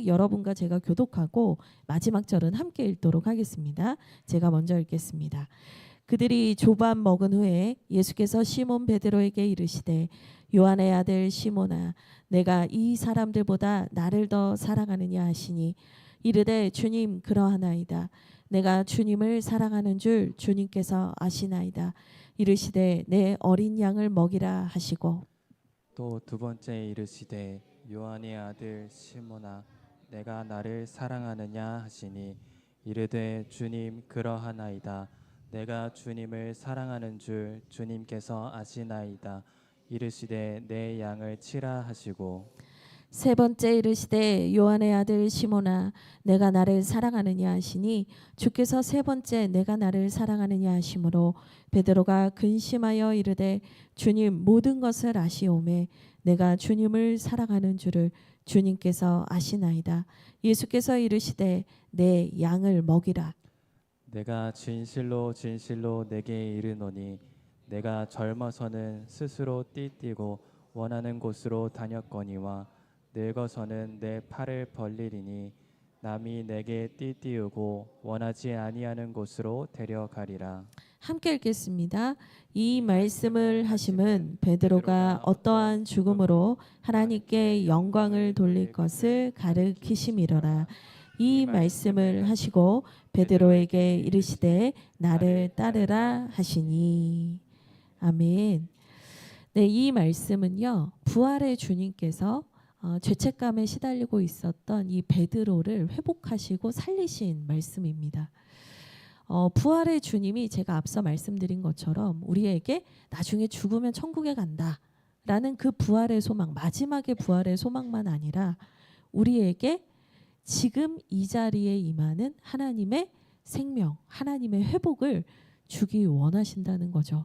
여러분과 제가 교독하고 마지막 절은 함께 읽도록 하겠습니다. 제가 먼저 읽겠습니다. 그들이 조반 먹은 후에 예수께서 시몬 베드로에게 이르시되 요한의 아들 시몬아 내가 이 사람들보다 나를 더 사랑하느냐 하시니 이르되 주님 그러하나이다. 내가 주님을 사랑하는 줄 주님께서 아시나이다. 이르시되 내 어린 양을 먹이라 하시고 또 두 번째 이르시되 요한의 아들 시몬아 내가 나를 사랑하느냐 하시니 이르되 주님 그러하나이다. 내가 주님을 사랑하는 줄 주님께서 아시나이다. 이르시되 내 양을 치라 하시고 세 번째 이르시되 요한의 아들 시몬아 내가 나를 사랑하느냐 하시니 주께서 세 번째 내가 나를 사랑하느냐 하시므로 베드로가 근심하여 이르되 주님 모든 것을 아시오매 내가 주님을 사랑하는 줄을 주님께서 아시나이다. 예수께서 이르시되 내 양을 먹이라. 내가 진실로 진실로 내게 이르노니 내가 젊어서는 스스로 띠띠고 원하는 곳으로 다녔거니와 늙어서는 내 팔을 벌리리니 남이 내게 띠띠우고 원하지 아니하는 곳으로 데려가리라. 함께 읽겠습니다. 이 말씀을 하심은 베드로가 어떠한 죽음으로 하나님께 영광을 돌릴 것을 가르치심이로라. 이 말씀을 하시고 베드로에게 이르시되 나를 따르라 하시니. 아멘. 네, 이 말씀은요. 부활의 주님께서 죄책감에 시달리고 있었던 이 베드로를 회복하시고 살리신 말씀입니다. 부활의 주님이 제가 앞서 말씀드린 것처럼 우리에게 나중에 죽으면 천국에 간다라는 그 부활의 소망, 마지막의 부활의 소망만 아니라 우리에게 지금 이 자리에 임하는 하나님의 생명, 하나님의 회복을 주기 원하신다는 거죠.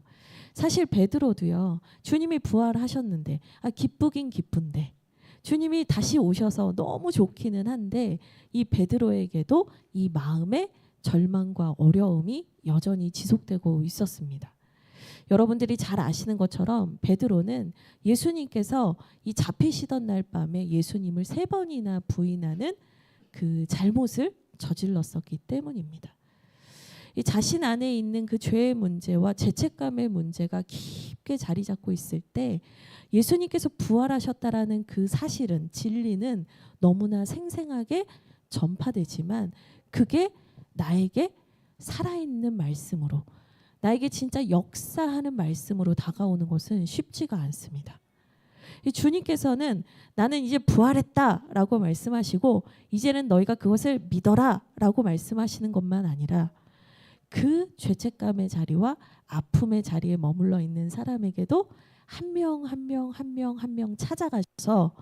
사실 베드로도요. 주님이 부활하셨는데 기쁘긴 기쁜데 주님이 다시 오셔서 너무 좋기는 한데 이 베드로에게도 이 마음의 절망과 어려움이 여전히 지속되고 있었습니다. 여러분들이 잘 아시는 것처럼 베드로는 예수님께서 이 잡히시던 날 밤에 예수님을 3번이나 부인하는 그 잘못을 저질렀었기 때문입니다. 이 자신 안에 있는 그 죄의 문제와 죄책감의 문제가 깊게 자리 잡고 있을 때 예수님께서 부활하셨다라는 그 사실은 진리는 너무나 생생하게 전파되지만 그게 나에게 살아있는 말씀으로 나에게 진짜 역사하는 말씀으로 다가오는 것은 쉽지가 않습니다. 주님께서는 나는 이제 부활했다라고 말씀하시고 이제는 너희가 그것을 믿어라라고 말씀하시는 것만 아니라 그 죄책감의 자리와 아픔의 자리에 머물러 있는 사람에게도 한 명 한 명 한 명 한 명 찾아가셔서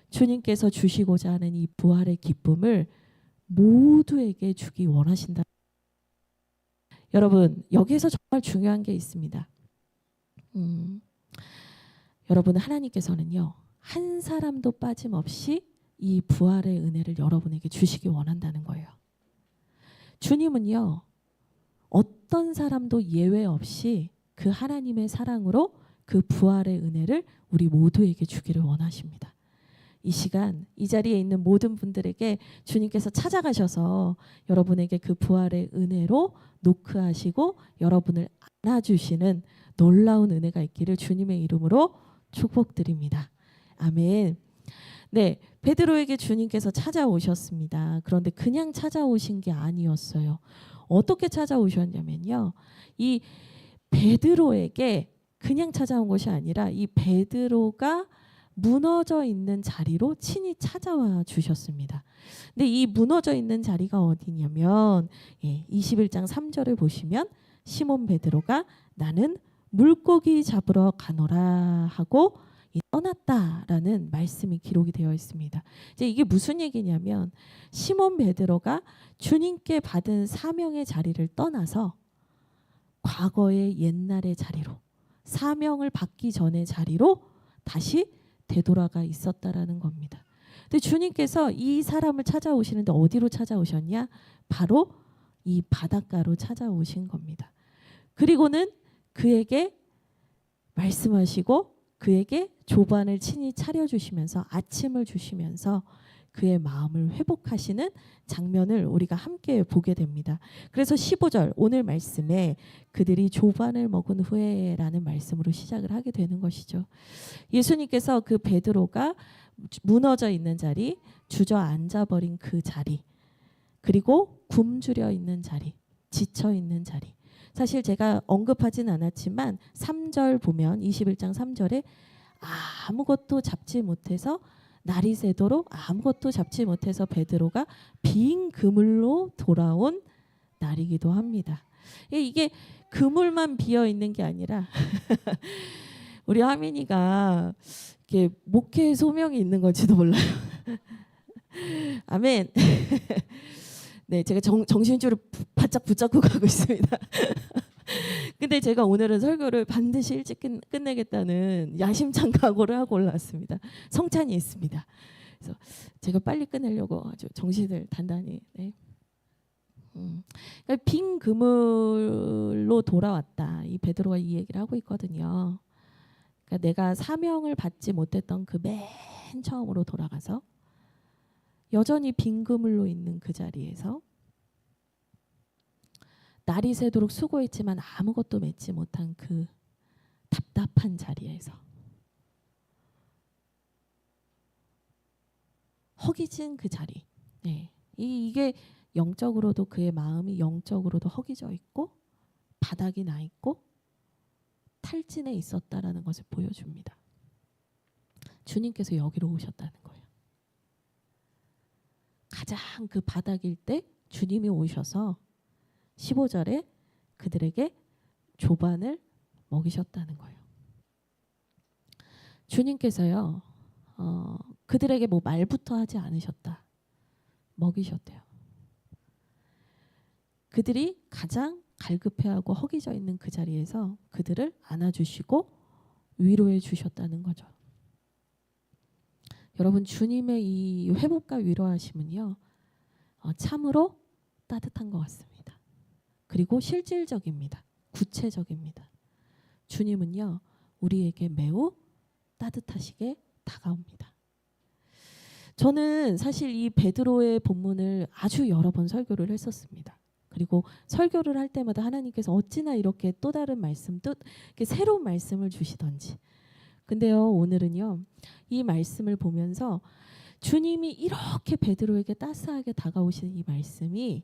주님께서 주시고자 하는 이 부활의 기쁨을 모두에게 주기 원하신다. 여러분 여기에서 정말 중요한 게 있습니다. 여러분 하나님께서는요 한 사람도 빠짐없이 이 부활의 은혜를 여러분에게 주시기 원한다는 거예요. 주님은요 어떤 사람도 예외 없이 그 하나님의 사랑으로 그 부활의 은혜를 우리 모두에게 주기를 원하십니다. 이 시간 이 자리에 있는 모든 분들에게 주님께서 찾아가셔서 여러분에게 그 부활의 은혜로 노크하시고 여러분을 안아주시는 놀라운 은혜가 있기를 주님의 이름으로 축복드립니다. 아멘. 네, 베드로에게 주님께서 찾아오셨습니다. 그런데 그냥 찾아오신 게 아니었어요. 어떻게 찾아오셨냐면요. 이 베드로에게 그냥 찾아온 것이 아니라 이 베드로가 무너져 있는 자리로 친히 찾아와 주셨습니다. 근데 이 무너져 있는 자리가 어디냐면 21장 3절을 보시면 시몬 베드로가 나는 물고기 잡으러 가노라 하고 떠났다라는 말씀이 기록이 되어 있습니다. 이제 이게 무슨 얘기냐면 시몬 베드로가 주님께 받은 사명의 자리를 떠나서 과거의 옛날의 자리로 사명을 받기 전의 자리로 다시 되돌아가 있었다라는 겁니다. 근데 주님께서 이 사람을 찾아오시는데 어디로 찾아오셨냐? 바로 이 바닷가로 찾아오신 겁니다. 그리고는 그에게 말씀하시고 그에게 조반을 친히 차려주시면서 아침을 주시면서 그의 마음을 회복하시는 장면을 우리가 함께 보게 됩니다. 그래서 15절 오늘 말씀에 그들이 조반을 먹은 후에라는 말씀으로 시작을 하게 되는 것이죠. 예수님께서 그 베드로가 무너져 있는 자리, 주저앉아 버린 그 자리, 그리고 굶주려 있는 자리, 지쳐 있는 자리. 사실 제가 언급하진 않았지만 3절 보면 21장 3절에 아무것도 잡지 못해서 날이 새도록 아무것도 잡지 못해서 베드로가 빈 그물로 돌아온 날이기도 합니다. 이게 그물만 비어 있는 게 아니라 우리 하민이가 이게 목회의 소명이 있는 건지도 몰라요. 아멘. 네, 제가 정신줄을 바짝 붙잡고 가고 있습니다. 근데 제가 오늘은 설교를 반드시 일찍 끝내겠다는 야심찬 각오를 하고 올라왔습니다. 성찬이 있습니다. 그래서 제가 빨리 끝내려고 아주 정신을 단단히. 네. 그러니까 빈 그물로 돌아왔다. 이 베드로가 이 얘기를 하고 있거든요. 그러니까 내가 사명을 받지 못했던 그 맨 처음으로 돌아가서 여전히 빈 그물로 있는 그 자리에서 날이 새도록 수고했지만 아무것도 맺지 못한 그 답답한 자리에서 허기진 그 자리. 네. 이게 영적으로도 그의 마음이 영적으로도 허기져 있고 바닥이 나 있고 탈진해 있었다라는 것을 보여줍니다. 주님께서 여기로 오셨다는 거예요. 가장 그 바닥일 때 주님이 오셔서 15절에 그들에게 조반을 먹이셨다는 거예요. 주님께서요, 그들에게 뭐 말부터 하지 않으셨다. 먹이셨대요. 그들이 가장 갈급해하고 허기져 있는 그 자리에서 그들을 안아주시고 위로해 주셨다는 거죠. 여러분, 주님의 이 회복과 위로하심은요, 참으로 따뜻한 것 같습니다. 그리고 실질적입니다. 구체적입니다. 주님은요, 우리에게 매우 따뜻하시게 다가옵니다. 저는 사실 이 베드로의 본문을 아주 여러 번 설교를 했었습니다. 그리고 설교를 할 때마다 하나님께서 어찌나 이렇게 또 다른 말씀, 또 이렇게 새로운 말씀을 주시던지. 근데요, 오늘은요, 이 말씀을 보면서 주님이 이렇게 베드로에게 따스하게 다가오시는 이 말씀이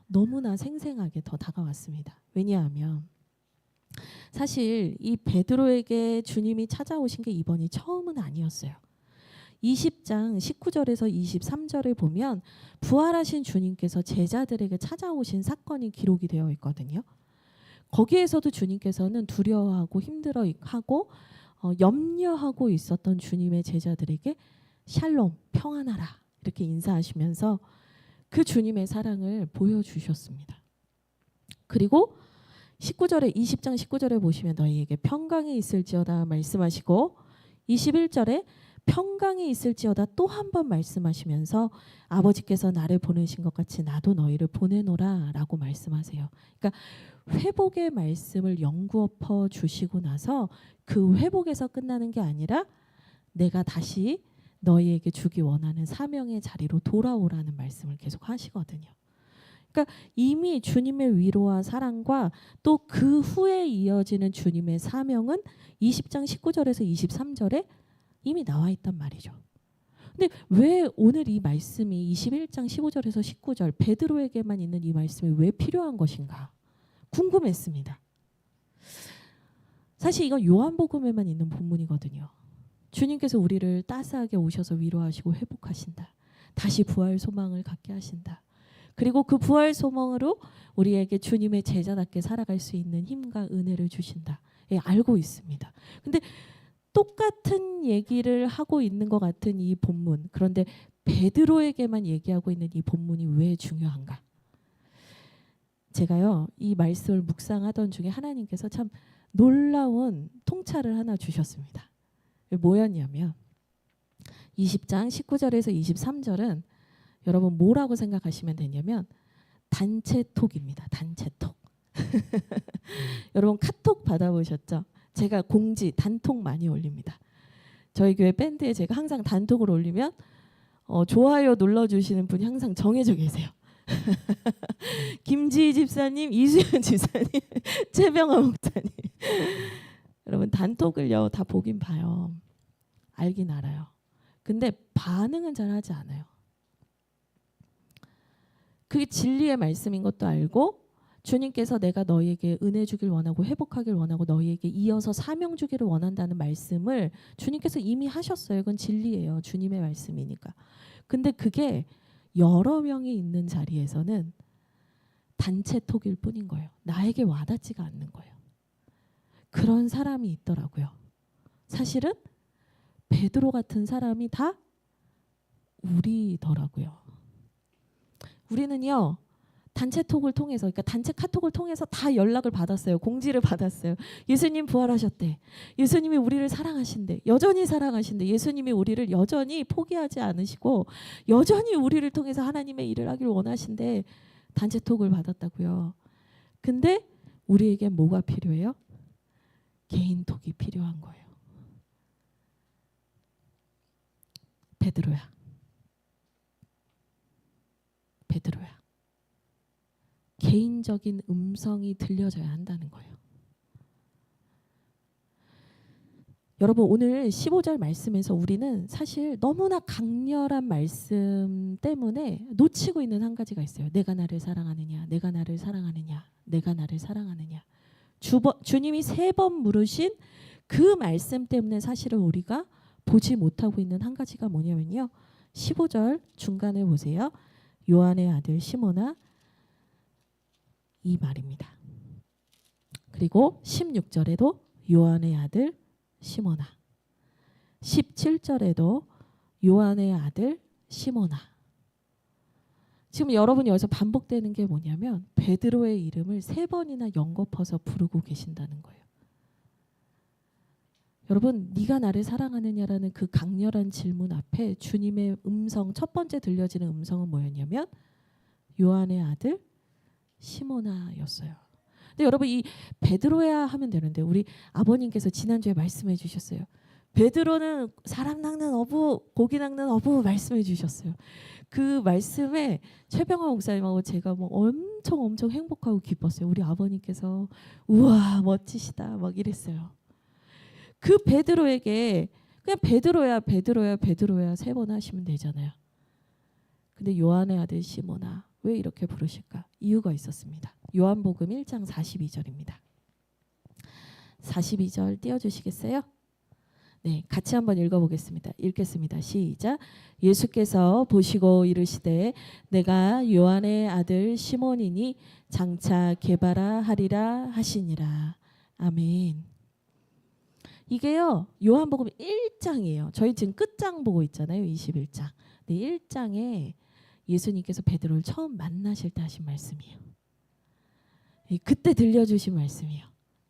너무나 생생하게 더 다가왔습니다. 왜냐하면 사실 이 베드로에게 주님이 찾아오신 게 이번이 처음은 아니었어요. 20장 19절에서 23절을 보면 부활하신 주님께서 제자들에게 찾아오신 사건이 기록이 되어 있거든요. 거기에서도 주님께서는 두려워하고 힘들어하고 염려하고 있었던 주님의 제자들에게 샬롬, 평안하라 이렇게 인사하시면서 그 주님의 사랑을 보여주셨습니다. 그리고 20장 19절에 보시면 너희에게 평강이 있을지어다 말씀하시고 21절에 평강이 있을지어다 또 한 번 말씀하시면서 아버지께서 나를 보내신 것 같이 나도 너희를 보내노라 라고 말씀하세요. 그러니까 회복의 말씀을 연구엎어 주시고 나서 그 회복에서 끝나는 게 아니라 내가 다시 너희에게 주기 원하는 사명의 자리로 돌아오라는 말씀을 계속 하시거든요. 그러니까 이미 주님의 위로와 사랑과 또 그 후에 이어지는 주님의 사명은 20장 19절에서 23절에 이미 나와 있단 말이죠. 근데 왜 오늘 이 말씀이 21장 15절에서 19절 베드로에게만 있는 이 말씀이 왜 필요한 것인가 궁금했습니다. 사실 이건 요한복음에만 있는 본문이거든요. 주님께서 우리를 따스하게 오셔서 위로하시고 회복하신다. 다시 부활 소망을 갖게 하신다. 그리고 그 부활 소망으로 우리에게 주님의 제자답게 살아갈 수 있는 힘과 은혜를 주신다. 예, 알고 있습니다. 근데 똑같은 얘기를 하고 있는 것 같은 이 본문, 그런데 베드로에게만 얘기하고 있는 이 본문이 왜 중요한가? 제가요, 이 말씀을 묵상하던 중에 하나님께서 참 놀라운 통찰을 하나 주셨습니다. 뭐였냐면 20장 19절에서 23절은 여러분 뭐라고 생각하시면 되냐면 단체톡입니다. 단체톡. 여러분 카톡 받아보셨죠? 제가 공지 단톡 많이 올립니다. 저희 교회 밴드에 제가 항상 단톡을 올리면 좋아요 눌러주시는 분이 항상 정해져 계세요. 김지희 집사님, 이수연 집사님, 최병화 목사님. 여러분 단톡을요 다 보긴 봐요. 알긴 알아요. 근데 반응은 잘 하지 않아요. 그게 진리의 말씀인 것도 알고 주님께서 내가 너희에게 은혜 주길 원하고 회복하길 원하고 너희에게 이어서 사명 주기를 원한다는 말씀을 주님께서 이미 하셨어요. 그건 진리예요. 주님의 말씀이니까. 근데 그게 여러 명이 있는 자리에서는 단체 톡일 뿐인 거예요. 나에게 와닿지가 않는 거예요. 그런 사람이 있더라고요. 사실은 베드로 같은 사람이 다 우리더라고요. 우리는요 단체 톡을 통해서, 그러니까 단체 카톡을 통해서 다 연락을 받았어요. 공지를 받았어요. 예수님 부활하셨대. 예수님이 우리를 사랑하신대. 여전히 사랑하신대. 예수님이 우리를 여전히 포기하지 않으시고 여전히 우리를 통해서 하나님의 일을 하길 원하신대. 단체 톡을 받았다고요. 근데 우리에게 뭐가 필요해요? 개인 톡이 필요한 거예요. 베드로야. 베드로야. 개인적인 음성이 들려져야 한다는 거예요. 여러분 오늘 15절 말씀에서 우리는 사실 너무나 강렬한 말씀 때문에 놓치고 있는 한 가지가 있어요. 내가 나를 사랑하느냐, 내가 나를 사랑하느냐, 내가 나를 사랑하느냐. 주님이 3번 물으신 그 말씀 때문에 사실은 우리가 보지 못하고 있는 한 가지가 뭐냐면요. 15절 중간에 보세요. 요한의 아들 시몬아, 이 말입니다. 그리고 16절에도 요한의 아들 시몬아, 17절에도 요한의 아들 시몬아. 지금 여러분이 여기서 반복되는 게 뭐냐면 베드로의 이름을 3번이나 연거퍼서 부르고 계신다는 거예요. 여러분, 네가 나를 사랑하느냐라는 그 강렬한 질문 앞에 주님의 음성, 첫 번째 들려지는 음성은 뭐였냐면 요한의 아들 시몬아였어요. 근데 여러분 이 베드로야 하면 되는데 우리 아버님께서 지난주에 말씀해 주셨어요. 베드로는 사람 낚는 어부, 고기 낚는 어부 말씀해 주셨어요. 그 말씀에 최병화 목사님하고 제가 뭐 엄청 행복하고 기뻤어요. 우리 아버님께서 우와 멋지시다 막 이랬어요. 그 베드로에게 그냥 베드로야 3번 하시면 되잖아요. 근데 요한의 아들 시몬아 왜 이렇게 부르실까? 이유가 있었습니다. 요한복음 1장 42절입니다. 42절 띄워주시겠어요? 네, 같이 한번 읽어보겠습니다. 읽겠습니다. 시작. 예수께서 보시고 이르시되 내가 요한의 아들 시몬이니 장차 개바라 하리라 하시니라. 아멘. 이게요 요한복음 1장이에요. 저희 지금 끝장 보고 있잖아요. 21장. 네, 1장에 예수님께서 베드로를 처음 만나실 때 하신 말씀이에요. 그때 들려주신 말씀이에요.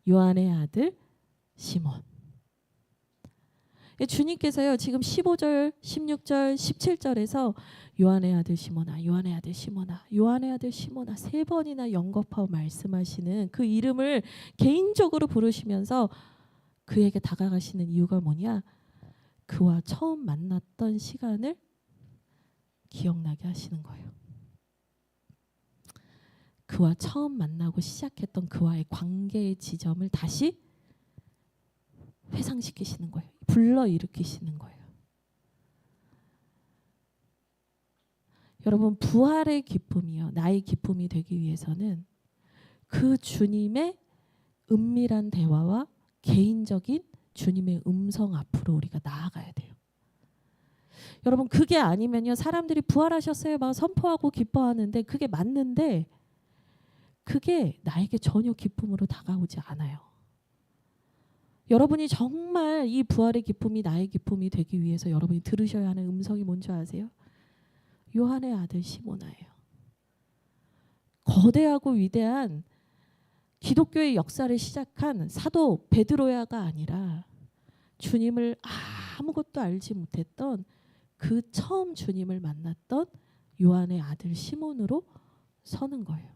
요한의 아들 시몬. 주님께서요 지금 15절, 16절, 17절에서 요한의 아들 시몬아, 요한의 아들 시몬아, 요한의 아들 시몬아 3번이나 연거푸 말씀하시는 그 이름을 개인적으로 부르시면서 그에게 다가가시는 이유가 뭐냐? 그와 처음 만났던 시간을 기억나게 하시는 거예요. 그와 처음 만나고 시작했던 그와의 관계의 지점을 다시 회상시키시는 거예요. 불러일으키시는 거예요. 여러분 부활의 기쁨이요. 나의 기쁨이 되기 위해서는 그 주님의 은밀한 대화와 개인적인 주님의 음성 앞으로 우리가 나아가야 돼요. 여러분 그게 아니면요. 사람들이 부활하셨어요. 막 선포하고 기뻐하는데 그게 맞는데 그게 나에게 전혀 기쁨으로 다가오지 않아요. 여러분이 정말 이 부활의 기쁨이 나의 기쁨이 되기 위해서 여러분이 들으셔야 하는 음성이 뭔지 아세요? 요한의 아들 시몬아예요. 거대하고 위대한 기독교의 역사를 시작한 사도 베드로야가 아니라 주님을 아무것도 알지 못했던 그 처음 주님을 만났던 요한의 아들 시몬으로 서는 거예요.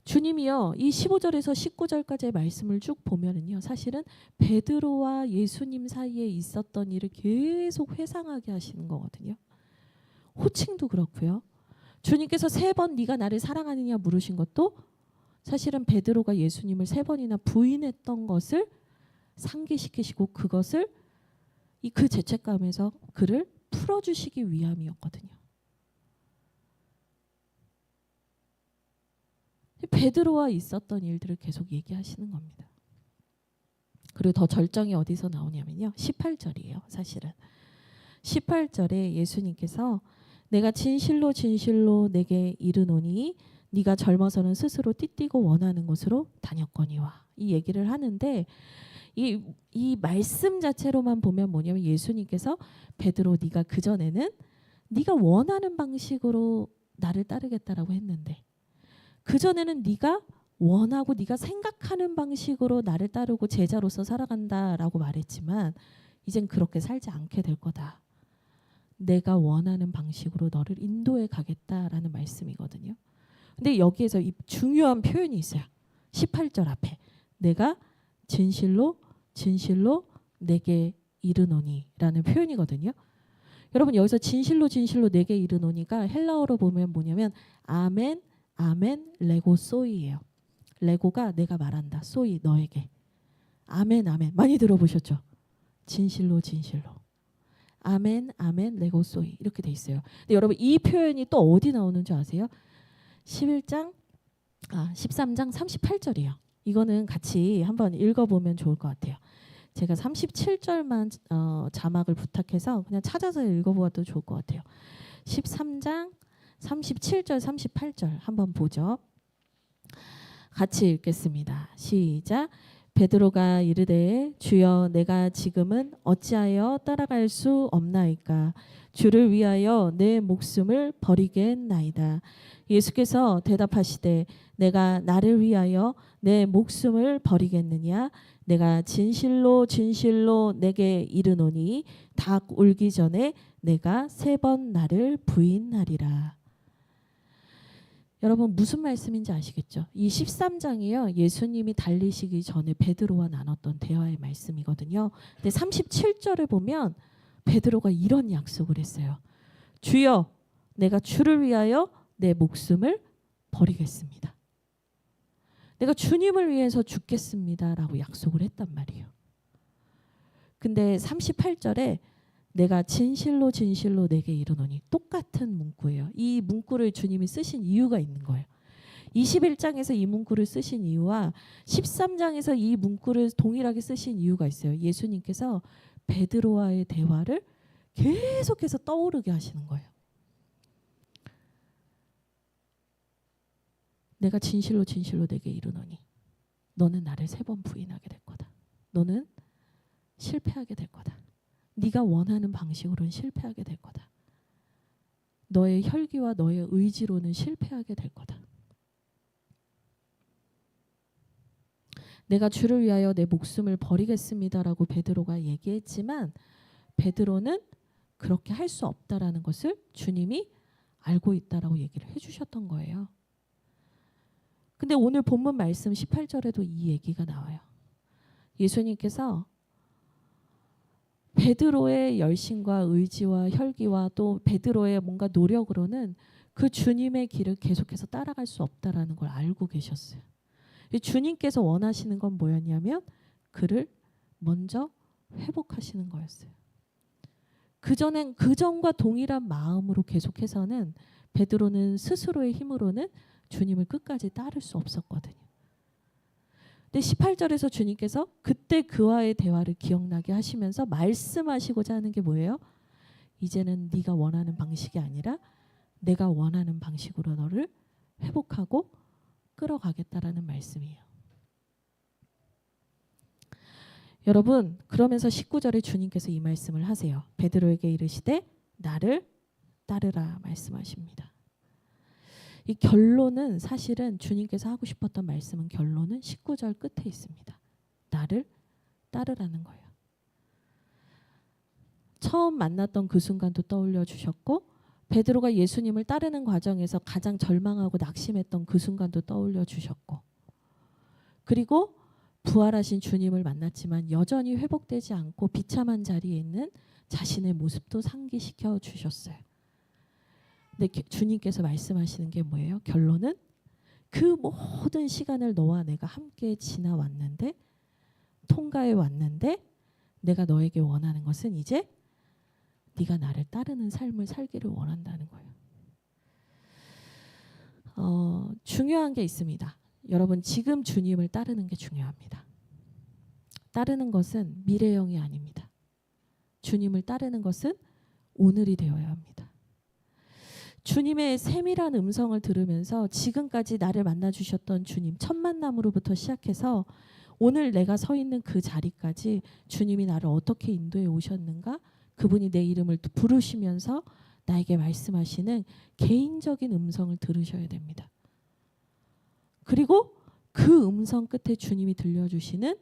주님이요, 이 15절에서 19절까지의 말씀을 쭉 보면은요, 사실은 베드로와 예수님 사이에 있었던 일을 계속 회상하게 하시는 거거든요. 호칭도 그렇고요. 주님께서 3번 네가 나를 사랑하느냐 물으신 것도 사실은 베드로가 예수님을 3번이나 부인했던 것을 상기시키시고 그것을 그 죄책감에서 그를 풀어주시기 위함이었거든요. 베드로와 있었던 일들을 계속 얘기하시는 겁니다. 그리고 더 절정이 어디서 나오냐면요, 18절이에요. 사실은 18절에 예수님께서 내가 진실로 진실로 내게 이르노니 네가 젊어서는 스스로 띠띠고 원하는 곳으로 다녔거니와, 이 얘기를 하는데 이 말씀 자체로만 보면 뭐냐면 예수님께서 베드로, 네가 그전에는 네가 원하는 방식으로 나를 따르겠다라고 했는데, 그전에는 네가 원하고 네가 생각하는 방식으로 나를 따르고 제자로서 살아간다라고 말했지만 이젠 그렇게 살지 않게 될 거다. 내가 원하는 방식으로 너를 인도해 가겠다라는 말씀이거든요. 근데 여기에서 이 중요한 표현이 있어요. 18절 앞에 내가 진실로 진실로 내게 이르노니 라는 표현이거든요. 여러분, 여기서 진실로 진실로 내게 이르노니가 헬라어로 보면 뭐냐면 아멘 아멘 레고 소이예요. 레고가 내가 말한다, 소이 너에게. 아멘 아멘 많이 들어보셨죠? 진실로 진실로 아멘 아멘 레고 소이 이렇게 돼 있어요. 근데 여러분, 이 표현이 또 어디 나오는 줄 아세요? 13장 38절이에요. 이거는 같이 한번 읽어보면 좋을 것 같아요. 제가 37절만 자막을 부탁해서 그냥 찾아서 읽어보아도 좋을 것 같아요. 13장 37절 38절 한번 보죠. 같이 읽겠습니다. 시작. 베드로가 이르되 주여 내가 지금은 어찌하여 따라갈 수 없나이까? 주를 위하여 내 목숨을 버리겠나이다. 예수께서 대답하시되 내가 나를 위하여 내 목숨을 버리겠느냐? 내가 진실로 진실로 내게 이르노니 닭 울기 전에 내가 3번 나를 부인하리라. 여러분, 무슨 말씀인지 아시겠죠? 이 13장이요, 예수님이 달리시기 전에 베드로와 나눴던 대화의 말씀이거든요. 근데 37절을 보면 베드로가 이런 약속을 했어요. 주여 내가 주를 위하여 내 목숨을 버리겠습니다. 내가 주님을 위해서 죽겠습니다 라고 약속을 했단 말이에요. 근데 38절에 내가 진실로 진실로 내게 이르노니, 똑같은 문구예요. 이 문구를 주님이 쓰신 이유가 있는 거예요. 21장에서 이 문구를 쓰신 이유와 13장에서 이 문구를 동일하게 쓰신 이유가 있어요. 예수님께서 베드로와의 대화를 계속해서 떠오르게 하시는 거예요. 내가 진실로 진실로 내게 이르노니 너는 나를 3번 부인하게 될 거다. 너는 실패하게 될 거다. 네가 원하는 방식으로는 실패하게 될 거다. 너의 혈기와 너의 의지로는 실패하게 될 거다. 내가 주를 위하여 내 목숨을 버리겠습니다라고 베드로가 얘기했지만 베드로는 그렇게 할 수 없다라는 것을 주님이 알고 있다라고 얘기를 해주셨던 거예요. 근데 오늘 본문 말씀 18절에도 이 얘기가 나와요. 예수님께서 베드로의 열심과 의지와 혈기와 또 베드로의 뭔가 노력으로는 그 주님의 길을 계속해서 따라갈 수 없다라는 걸 알고 계셨어요. 주님께서 원하시는 건 뭐였냐면 그를 먼저 회복하시는 거였어요. 그전과 동일한 마음으로 계속해서는 베드로는 스스로의 힘으로는 주님을 끝까지 따를 수 없었거든요. 근데 18절에서 주님께서 그때 그와의 대화를 기억나게 하시면서 말씀하시고자 하는 게 뭐예요? 이제는 네가 원하는 방식이 아니라 내가 원하는 방식으로 너를 회복하고 끌어가겠다라는 말씀이에요. 여러분, 그러면서 19절에 주님께서 이 말씀을 하세요. 베드로에게 이르시되 나를 따르라 말씀하십니다. 이 결론은 사실은 주님께서 하고 싶었던 말씀은 결론은 19절 끝에 있습니다. 나를 따르라는 거예요. 처음 만났던 그 순간도 떠올려 주셨고 베드로가 예수님을 따르는 과정에서 가장 절망하고 낙심했던 그 순간도 떠올려 주셨고, 그리고 부활하신 주님을 만났지만 여전히 회복되지 않고 비참한 자리에 있는 자신의 모습도 상기시켜 주셨어요. 근데 주님께서 말씀하시는 게 뭐예요? 결론은 그 모든 시간을 너와 내가 함께 지나왔는데, 통과해 왔는데, 내가 너에게 원하는 것은 이제 네가 나를 따르는 삶을 살기를 원한다는 거예요. 중요한 게 있습니다. 여러분, 지금 주님을 따르는 게 중요합니다. 따르는 것은 미래형이 아닙니다. 주님을 따르는 것은 오늘이 되어야 합니다. 주님의 세밀한 음성을 들으면서 지금까지 나를 만나주셨던 주님, 첫 만남으로부터 시작해서 오늘 내가 서 있는 그 자리까지 주님이 나를 어떻게 인도해 오셨는가, 그분이 내 이름을 부르시면서 나에게 말씀하시는 개인적인 음성을 들으셔야 됩니다. 그리고 그 음성 끝에 주님이 들려주시는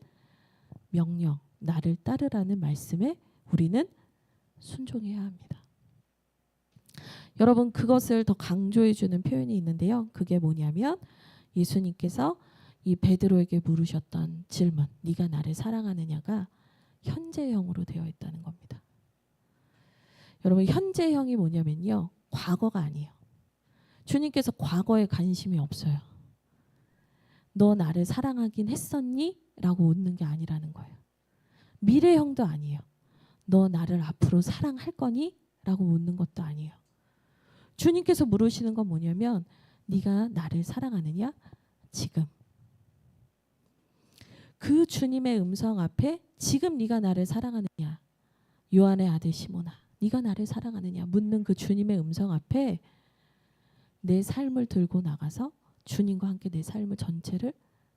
명령, 나를 따르라는 말씀에 우리는 순종해야 합니다. 여러분, 그것을 더 강조해 주는 표현이 있는데요. 그게 뭐냐면 예수님께서 이 베드로에게 물으셨던 질문, 네가 나를 사랑하느냐가 현재형으로 되어 있다는 겁니다. 여러분, 현재형이 뭐냐면요, 과거가 아니에요. 주님께서 과거에 관심이 없어요. 너 나를 사랑하긴 했었니? 라고 묻는 게 아니라는 거예요. 미래형도 아니에요. 너 나를 앞으로 사랑할 거니? 라고 묻는 것도 아니에요. 주님께서 물으시는 건 뭐냐면 네가 나를 사랑하느냐? 지금. 그 주님의 음성 앞에 지금 네가 나를 사랑하느냐? 요한의 아들 시몬아, 네가 나를 사랑하느냐? 묻는 그 주님의 음성 앞에 내 삶을 들고 나가서 주님과 함께 내 삶을 전체를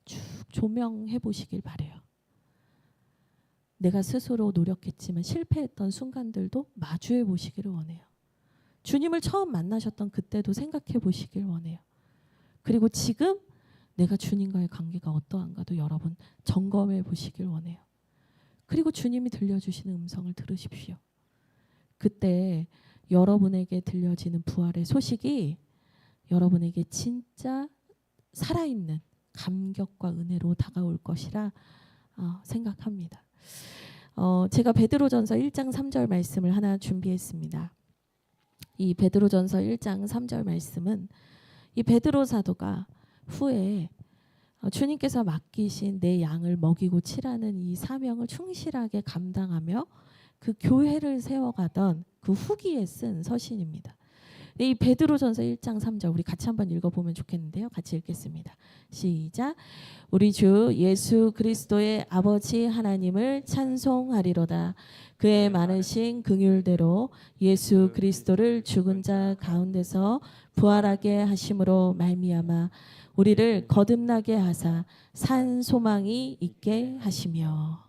쭉 조명해 보시길 바래요. 내가 스스로 노력했지만 실패했던 순간들도 마주해 보시기를 원해요. 주님을 처음 만나셨던 그때도 생각해 보시길 원해요. 그리고 지금 내가 주님과의 관계가 어떠한가도 여러분 점검해 보시길 원해요. 그리고 주님이 들려주시는 음성을 들으십시오. 그때 여러분에게 들려지는 부활의 소식이 여러분에게 진짜 살아있는 감격과 은혜로 다가올 것이라 생각합니다. 제가 베드로전서 1장 3절 말씀을 하나 준비했습니다. 이 베드로전서 1장 3절 말씀은 이 베드로 사도가 후에 주님께서 맡기신 내 양을 먹이고 칠하는 이 사명을 충실하게 감당하며 그 교회를 세워가던 그 후기에 쓴 서신입니다. 이 베드로전서 1장 3절 우리 같이 한번 읽어보면 좋겠는데요. 같이 읽겠습니다. 시작. 우리 주 예수 그리스도의 아버지 하나님을 찬송하리로다. 그의 많으신 긍휼대로 예수 그리스도를 죽은 자 가운데서 부활하게 하심으로 말미암아 우리를 거듭나게 하사 산 소망이 있게 하시며.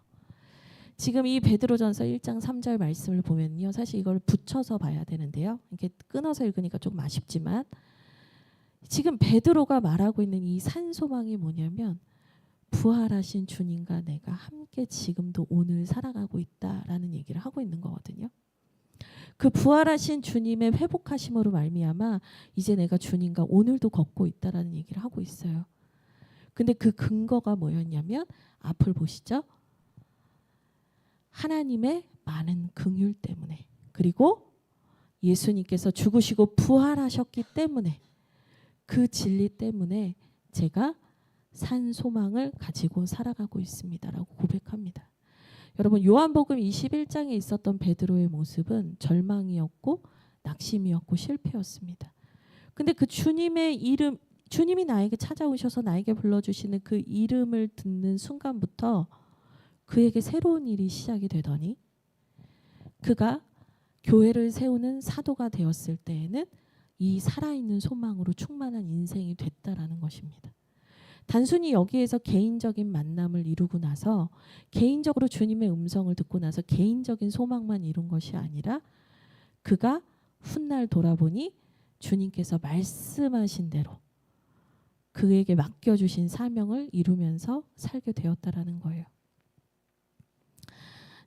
지금 이 베드로전서 1장 3절 말씀을 보면요, 사실 이걸 붙여서 봐야 되는데요, 이렇게 끊어서 읽으니까 조금 아쉽지만 지금 베드로가 말하고 있는 이 산 소망이 뭐냐면 부활하신 주님과 내가 함께 지금도 오늘 살아가고 있다라는 얘기를 하고 있는 거거든요. 그 부활하신 주님의 회복하심으로 말미암아 이제 내가 주님과 오늘도 걷고 있다라는 얘기를 하고 있어요. 근데 그 근거가 뭐였냐면 앞을 보시죠. 하나님의 많은 긍휼 때문에, 그리고 예수님께서 죽으시고 부활하셨기 때문에, 그 진리 때문에 제가 산 소망을 가지고 살아가고 있습니다라고 고백합니다. 여러분, 요한복음 21장에 있었던 베드로의 모습은 절망이었고 낙심이었고 실패였습니다. 근데 그 주님의 이름, 주님이 나에게 찾아오셔서 나에게 불러주시는 그 이름을 듣는 순간부터 그에게 새로운 일이 시작이 되더니 그가 교회를 세우는 사도가 되었을 때에는 이 살아있는 소망으로 충만한 인생이 됐다라는 것입니다. 단순히 여기에서 개인적인 만남을 이루고 나서 개인적으로 주님의 음성을 듣고 나서 개인적인 소망만 이룬 것이 아니라 그가 훗날 돌아보니 주님께서 말씀하신 대로 그에게 맡겨주신 사명을 이루면서 살게 되었다라는 거예요.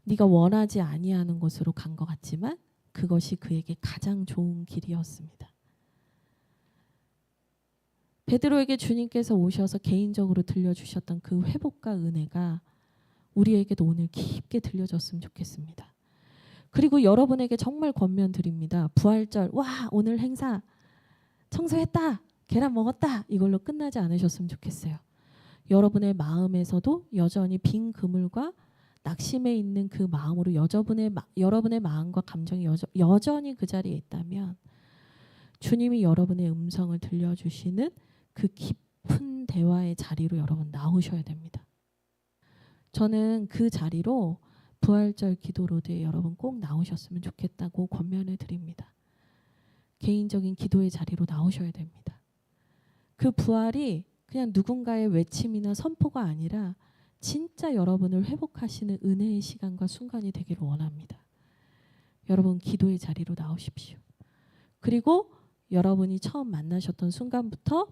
네가 원하지 아니하는 곳으로 간 것 같지만 그것이 그에게 가장 좋은 길이었습니다. 베드로에게 주님께서 오셔서 개인적으로 들려주셨던 그 회복과 은혜가 우리에게도 오늘 깊게 들려졌으면 좋겠습니다. 그리고 여러분에게 정말 권면드립니다. 부활절, 와 오늘 행사 청소했다, 계란 먹었다, 이걸로 끝나지 않으셨으면 좋겠어요. 여러분의 마음에서도 여전히 빈 그물과 낙심해 있는 그 마음으로 여러분의 마음과 감정이 여전히 그 자리에 있다면 주님이 여러분의 음성을 들려주시는 그 깊은 대화의 자리로 여러분 나오셔야 됩니다. 저는 그 자리로 부활절 기도 로드에 여러분 꼭 나오셨으면 좋겠다고 권면을 드립니다. 개인적인 기도의 자리로 나오셔야 됩니다. 그 부활이 그냥 누군가의 외침이나 선포가 아니라 진짜 여러분을 회복하시는 은혜의 시간과 순간이 되기를 원합니다. 여러분 기도의 자리로 나오십시오. 그리고 여러분이 처음 만나셨던 순간부터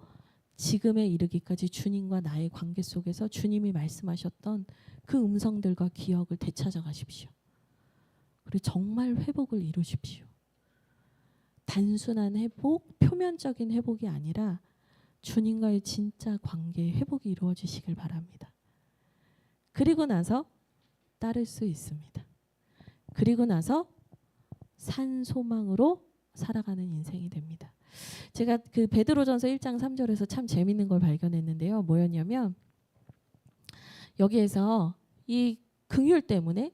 지금에 이르기까지 주님과 나의 관계 속에서 주님이 말씀하셨던 그 음성들과 기억을 되찾아 가십시오. 그리고 정말 회복을 이루십시오. 단순한 회복, 표면적인 회복이 아니라 주님과의 진짜 관계의 회복이 이루어지시길 바랍니다. 그리고 나서 따를 수 있습니다. 그리고 나서 산 소망으로 살아가는 인생이 됩니다. 제가 그 베드로전서 1장 3절에서 참 재밌는 걸 발견했는데요. 뭐였냐면 여기에서 이 긍휼 때문에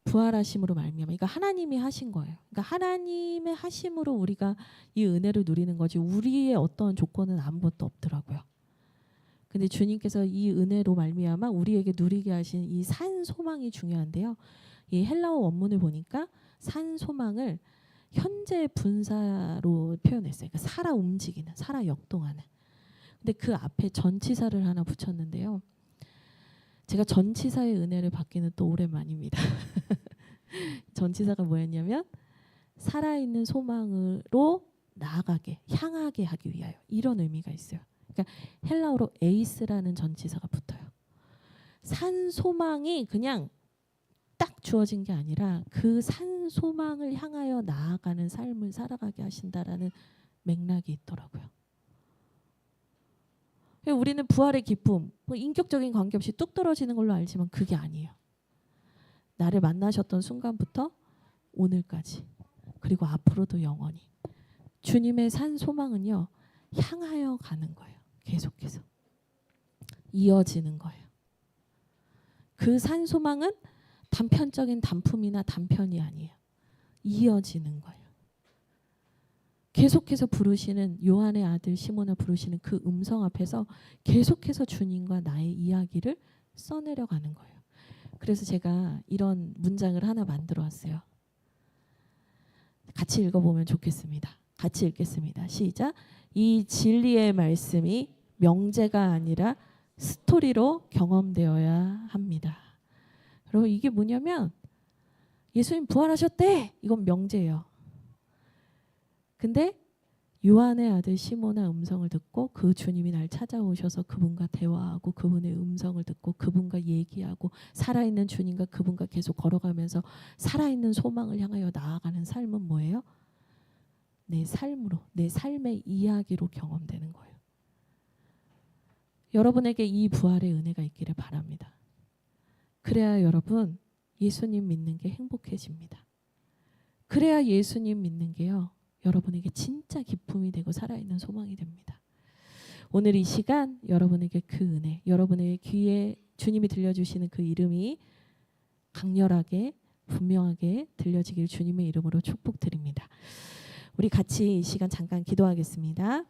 부활하심으로 말미암아, 그러니까 하나님이 하신 거예요. 그러니까 하나님의 하심으로 우리가 이 은혜를 누리는 거지 우리의 어떤 조건은 아무것도 없더라고요. 근데 주님께서 이 은혜로 말미암아 우리에게 누리게 하신 이 산 소망이 중요한데요. 이 헬라어 원문을 보니까 산 소망을 현재 분사로 표현했어요. 그러니까 살아 움직이는, 살아 역동하는. 근데 그 앞에 전치사를 하나 붙였는데요. 제가 전치사의 은혜를 받기는 또 오랜만입니다. 전치사가 뭐였냐면 살아있는 소망으로 나아가게, 향하게 하기 위하여, 이런 의미가 있어요. 그러니까 헬라어로 에이스라는 전치사가 붙어요. 산 소망이 그냥 딱 주어진 게 아니라 그 산 소망을 향하여 나아가는 삶을 살아가게 하신다라는 맥락이 있더라고요. 우리는 부활의 기쁨, 뭐 인격적인 관계없이 뚝 떨어지는 걸로 알지만 그게 아니에요. 나를 만나셨던 순간부터 오늘까지, 그리고 앞으로도 영원히 주님의 산 소망은요, 향하여 가는 거예요. 계속해서 이어지는 거예요. 그 산 소망은 단편적인 단품이나 단편이 아니에요. 이어지는 거예요. 계속해서 부르시는, 요한의 아들 시몬아 부르시는 그 음성 앞에서 계속해서 주님과 나의 이야기를 써내려 가는 거예요. 그래서 제가 이런 문장을 하나 만들어 왔어요. 같이 읽어보면 좋겠습니다. 같이 읽겠습니다. 시작. 이 진리의 말씀이 명제가 아니라 스토리로 경험되어야 합니다. 여러분, 이게 뭐냐면 예수님 부활하셨대, 이건 명제예요. 근데 요한의 아들 시몬아 음성을 듣고 그 주님이 날 찾아오셔서 그분과 대화하고 그분의 음성을 듣고 그분과 얘기하고 살아있는 주님과 그분과 계속 걸어가면서 살아있는 소망을 향하여 나아가는 삶은 뭐예요? 내 삶으로, 내 삶의 이야기로 경험되는 거예요. 여러분에게 이 부활의 은혜가 있기를 바랍니다. 그래야 여러분 예수님 믿는 게 행복해집니다. 그래야 예수님 믿는 게요, 여러분에게 진짜 기쁨이 되고 살아있는 소망이 됩니다. 오늘 이 시간 여러분에게 그 은혜, 여러분의 귀에 주님이 들려주시는 그 이름이 강렬하게 분명하게 들려지길 주님의 이름으로 축복드립니다. 우리 같이 이 시간 잠깐 기도하겠습니다.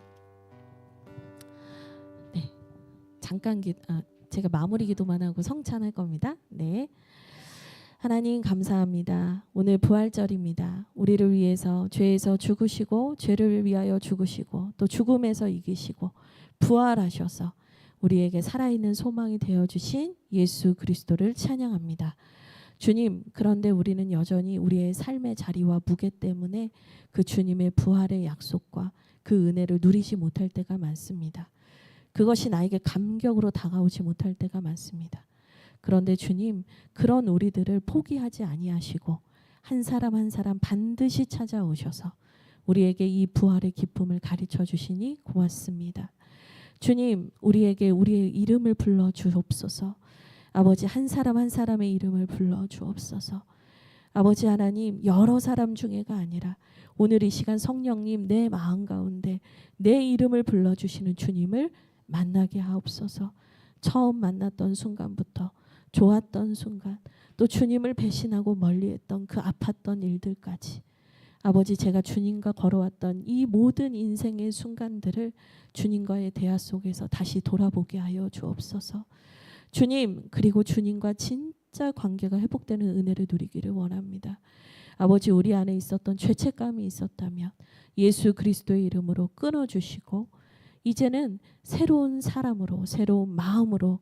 네, 잠깐 제가 마무리 기도만 하고 성찬할 겁니다. 네. 하나님 감사합니다. 오늘 부활절입니다. 우리를 위해서 죄에서 죽으시고 죄를 위하여 죽으시고 또 죽음에서 이기시고 부활하셔서 우리에게 살아있는 소망이 되어주신 예수 그리스도를 찬양합니다. 주님, 그런데 우리는 여전히 우리의 삶의 자리와 무게 때문에 그 주님의 부활의 약속과 그 은혜를 누리지 못할 때가 많습니다. 그것이 나에게 감격으로 다가오지 못할 때가 많습니다. 그런데 주님, 그런 우리들을 포기하지 아니하시고 한 사람 한 사람 반드시 찾아오셔서 우리에게 이 부활의 기쁨을 가르쳐 주시니 고맙습니다. 주님, 우리에게 우리의 이름을 불러 주옵소서. 아버지, 한 사람 한 사람의 이름을 불러 주옵소서. 아버지 하나님, 여러 사람 중에가 아니라 오늘 이 시간 성령님 내 마음 가운데 내 이름을 불러주시는 주님을 만나게 하옵소서. 처음 만났던 순간부터 좋았던 순간, 또 주님을 배신하고 멀리했던 그 아팠던 일들까지, 아버지, 제가 주님과 걸어왔던 이 모든 인생의 순간들을 주님과의 대화 속에서 다시 돌아보게 하여 주옵소서. 주님, 그리고 주님과 진짜 관계가 회복되는 은혜를 누리기를 원합니다. 아버지, 우리 안에 있었던 죄책감이 있었다면 예수 그리스도의 이름으로 끊어주시고 이제는 새로운 사람으로, 새로운 마음으로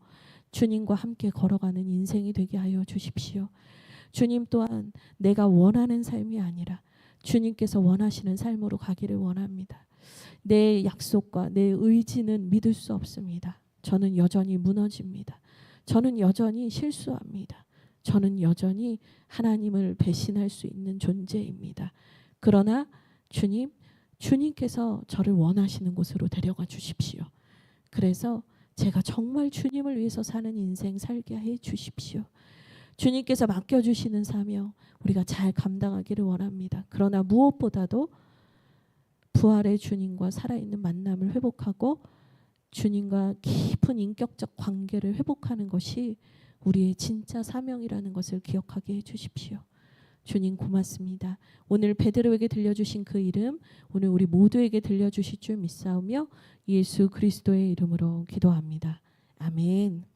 주님과 함께 걸어가는 인생이 되게 하여 주십시오. 주님 또한 내가 원하는 삶이 아니라 주님께서 원하시는 삶으로 가기를 원합니다. 내 약속과 내 의지는 믿을 수 없습니다. 저는 여전히 무너집니다. 저는 여전히 실수합니다. 저는 여전히 하나님을 배신할 수 있는 존재입니다. 그러나 주님, 주님께서 저를 원하시는 곳으로 데려가 주십시오. 그래서 제가 정말 주님을 위해서 사는 인생 살게 해 주십시오. 주님께서 맡겨주시는 사명 우리가 잘 감당하기를 원합니다. 그러나 무엇보다도 부활의 주님과 살아있는 만남을 회복하고 주님과 깊은 인격적 관계를 회복하는 것이 우리의 진짜 사명이라는 것을 기억하게 해주십시오. 주님 고맙습니다. 오늘 베드로에게 들려주신 그 이름 오늘 우리 모두에게 들려주실 줄 믿사오며 예수 그리스도의 이름으로 기도합니다. 아멘.